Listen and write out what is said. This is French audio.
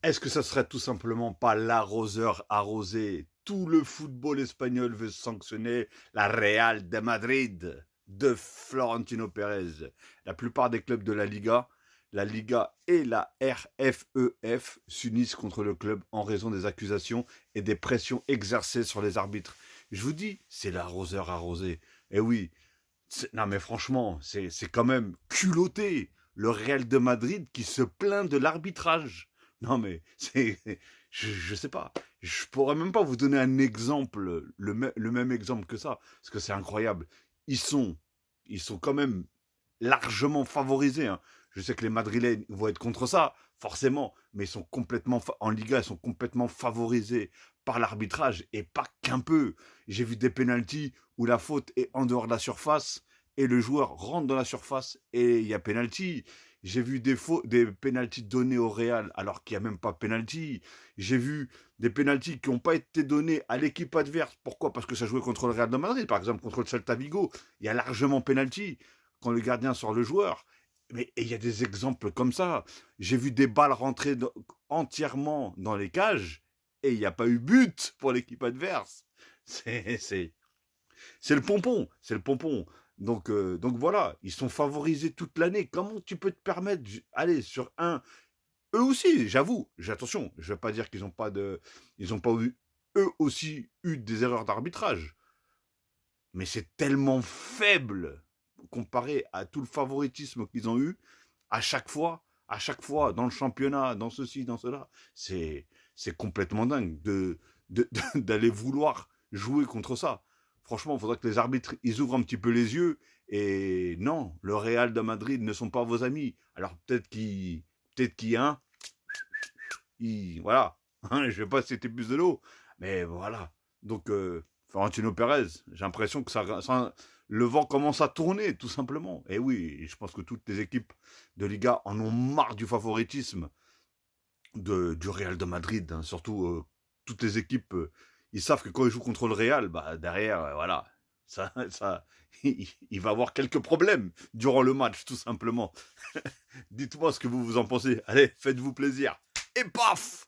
Est-ce que ça serait tout simplement pas l'arroseur arrosé? Tout le football espagnol veut sanctionner la Real de Madrid de Florentino Pérez. La plupart des clubs de la Liga et la RFEF s'unissent contre le club en raison des accusations et des pressions exercées sur les arbitres. Je vous dis, c'est l'arroseur arrosé. Et oui, non mais franchement, c'est quand même culotté. Le Real de Madrid qui se plaint de l'arbitrage. Non mais c'est, je sais pas. Je pourrais même pas vous donner un exemple, le même exemple que ça, parce que c'est incroyable. Ils sont, ils sont quand même largement favorisés, hein. Je sais que les Madrilènes vont être contre ça, forcément, mais ils sont en Liga, ils sont complètement favorisés par l'arbitrage et pas qu'un peu. J'ai vu des pénaltys où la faute est en dehors de la surface et le joueur rentre dans la surface et il y a pénalty. J'ai vu des pénaltys donnés au Real alors qu'il n'y a même pas pénalty. J'ai vu des pénaltys qui n'ont pas été donnés à l'équipe adverse. Pourquoi? Parce que ça jouait contre le Real de Madrid, par exemple contre le Celta Vigo. Il y a largement pénalty quand le gardien sort le joueur. Mais il y a des exemples comme ça. J'ai vu des balles rentrer entièrement dans les cages et il n'y a pas eu but pour l'équipe adverse. C'est c'est le pompon, c'est le pompon. Donc voilà, ils sont favorisés toute l'année. Comment tu peux te permettre, allez, sur un. Eux aussi, j'avoue, attention, je ne vais pas dire qu'ils n'ont pas de. Ils n'ont pas eu, eux aussi, eu des erreurs d'arbitrage. Mais c'est tellement faible comparé à tout le favoritisme qu'ils ont eu à chaque fois, dans le championnat, dans ceci, dans cela. C'est complètement dingue d'aller vouloir jouer contre ça. Franchement, il faudrait que les arbitres ils ouvrent un petit peu les yeux. Et non, le Real de Madrid ne sont pas vos amis. Alors peut-être qu'il y a un, voilà. Je vais pas citer plus de l'eau, mais voilà. Donc, Florentino Pérez, j'ai l'impression que le vent commence à tourner, tout simplement. Et oui, je pense que toutes les équipes de Liga en ont marre du favoritisme du Real de Madrid, hein. Surtout, toutes les équipes, ils savent que quand ils jouent contre le Real, bah, derrière, voilà, il va avoir quelques problèmes durant le match, tout simplement. Dites-moi ce que vous en pensez. Allez, faites-vous plaisir. Et paf!